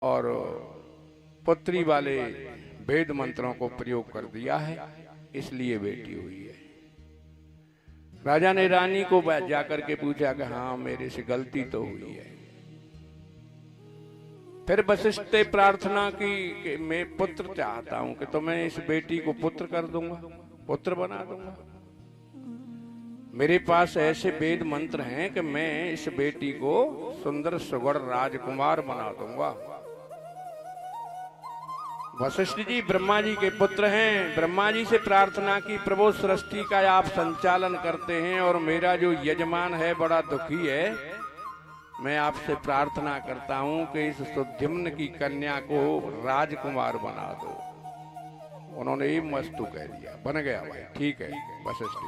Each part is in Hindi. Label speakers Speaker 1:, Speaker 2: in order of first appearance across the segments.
Speaker 1: और पुत्री वाले वेद मंत्रों को प्रयोग कर दिया है, इसलिए बेटी हुई है। राजा ने रानी को जाकर के पूछा कि हाँ मेरे से गलती तो हुई है। फिर वशिष्ठ ने प्रार्थना की कि मैं पुत्र चाहता हूं कि तो मैं इस बेटी को पुत्र कर दूंगा, पुत्र बना दूंगा। मेरे पास ऐसे वेद मंत्र हैं कि मैं इस बेटी को सुंदर सुगढ़ राजकुमार बना दूंगा। वशिष्ठ जी ब्रह्मा जी के पुत्र हैं। ब्रह्मा जी से प्रार्थना की, प्रभु सृष्टि का आप संचालन करते हैं और मेरा जो यजमान है बड़ा दुखी है, मैं आपसे प्रार्थना करता हूं कि इस सुद्युम्न की कन्या को राजकुमार बना दो। उन्होंने ये मस्तु कह दिया, बन गया भाई, ठीक है। वशिष्ठ जी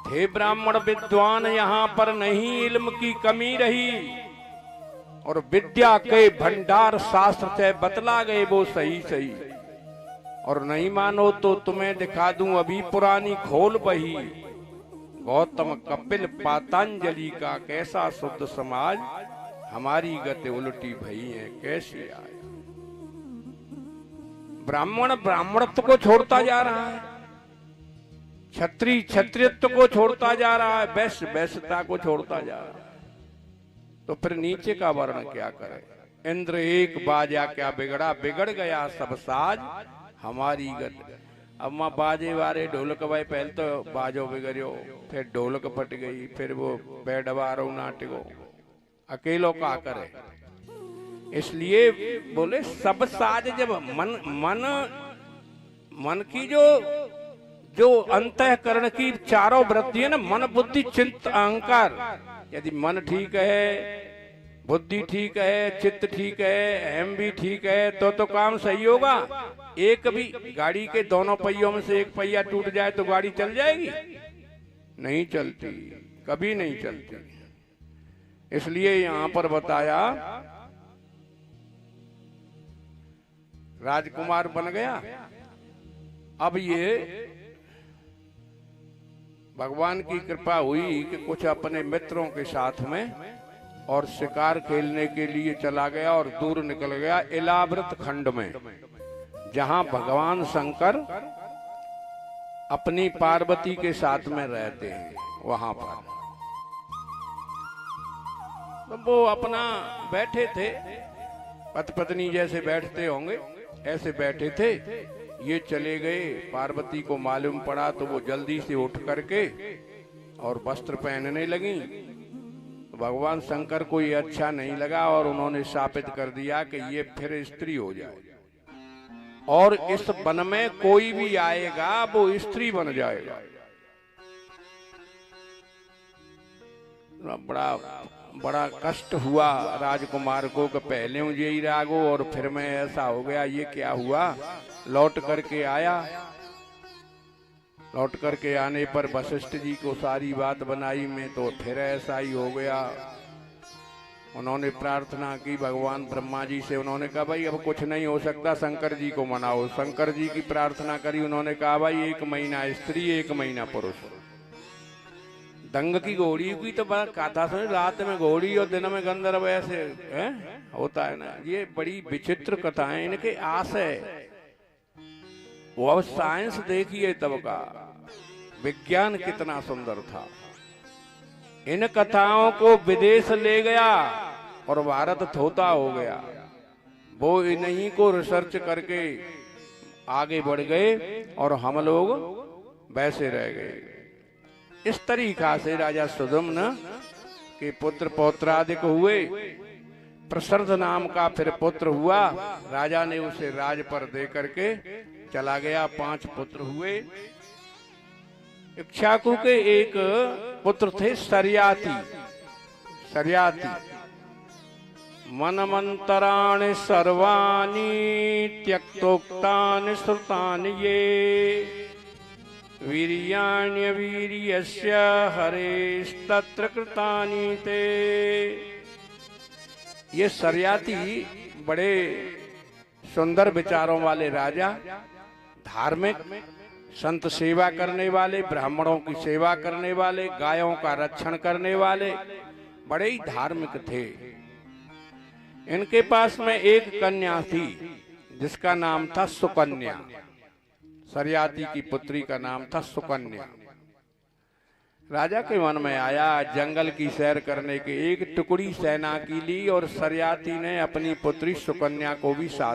Speaker 1: थे ब्राह्मण विद्वान, यहां पर नहीं इल्म की कमी रही, और विद्या के भंडार शास्त्र से बतला गए वो सही सही। और नहीं मानो तो तुम्हें दिखा दूं अभी पुरानी खोल बही, गौतम कपिल पातंजलि का कैसा शुद्ध समाज, हमारी गति उल्टी भई है कैसे आया। ब्राह्मण ब्राह्मणत्व को छोड़ता जा रहा है, क्षत्रिय क्षत्रियत्व को छोड़ता जा रहा है, वैश्य वैश्यता को छोड़ता जा रहा है, तो फिर नीचे का वर्ण क्या करे। इंद्र एक बाजा क्या बिगड़ा, बिगड़ गया सब साज हमारी गति। अब माँ बाजे वारे ढोलक भाई, पहले तो बाजो बिगड़ो, फिर ढोलक फट गई, फिर वो बैडवारो नाटको, अकेलो का करे। इसलिए बोले सब साज, जब मन की जो अंतःकरण की चारों वृत्ति है ना, मन बुद्धि चित्त अहंकार, यदि मन ठीक है, बुद्धि ठीक है, चित्त ठीक है, अहम भी ठीक है, तो काम सही होगा। एक भी गाड़ी के दोनों पहियों में से एक पहिया टूट जाए तो गाड़ी चल जाएगी? नहीं चलती, कभी नहीं चलती। इसलिए यहां पर बताया राजकुमार बन गया। अब ये भगवान की कृपा हुई कि कुछ अपने मित्रों के साथ में और शिकार खेलने के लिए चला गया और दूर निकल गया इलाव्रत खंड में, जहां भगवान शंकर अपनी पार्वती के साथ में रहते हैं। वहां पर तो वो अपना बैठे थे, पति पत्नी जैसे बैठते होंगे ऐसे बैठे थे। ये चले गए, पार्वती को मालूम पड़ा तो वो जल्दी से उठ करके और वस्त्र पहनने लगी। भगवान शंकर को ये अच्छा नहीं लगा और उन्होंने शापित कर दिया कि ये फिर स्त्री हो जाए और इस वन में कोई भी आएगा वो स्त्री बन जाएगा। बड़ा कष्ट हुआ राजकुमार को कि पहले मुझे ही रागो और फिर मैं ऐसा हो गया, ये क्या हुआ। लौट करके आया, लौट करके आने पर वशिष्ठ जी को सारी बात बनाई में, तो फिर ऐसा ही हो गया। उन्होंने प्रार्थना की भगवान ब्रह्मा जी से, उन्होंने कहा भाई अब कुछ नहीं हो सकता, शंकर जी को मनाओ। शंकर जी की प्रार्थना करी, उन्होंने कहा भाई 1 महीना स्त्री 1 महीना पुरुष। दंग की घोड़ी की तो बड़ा कथा सुनी, रात में घोड़ी और दिन में गंधर्व, ऐसे होता है ना। ये बड़ी विचित्र कथाएं, इनके आस है। वो अब साइंस देखिए तब का विज्ञान कितना सुंदर था। इन कथाओं को विदेश ले गया और भारत थोता हो गया। वो इन्हीं को रिसर्च करके आगे बढ़ गए और हम लोग वैसे रह गए। इस तरीका से राजा सुद्युम्न के पुत्र पौत्रादिक हुए। प्रसर्द नाम का फिर पुत्र हुआ, राजा ने उसे राज पर दे करके चला गया। 5 पुत्र हुए। इक्ष्वाकु के एक पुत्र थे सरियाती। मनमंतराणि सर्वाणि त्यक्तोक्तानि श्रुतानि ये, वीर्याण्यवीर्यस्य हरेस्तत्र कृतानि ते। ये सरियाती बड़े सुंदर विचारों वाले राजा, धार्मिक, संत सेवा करने वाले, ब्राह्मणों की सेवा करने वाले, गायों का रक्षण करने वाले, बड़े ही धार्मिक थे। इनके पास में एक कन्या थी जिसका नाम था सुकन्या। सरयाती की पुत्री का नाम था सुकन्या। राजा के मन में आया जंगल की सैर करने के एक टुकड़ी सेना की ली और सरयाती ने अपनी पुत्री सुकन्या को भी साथ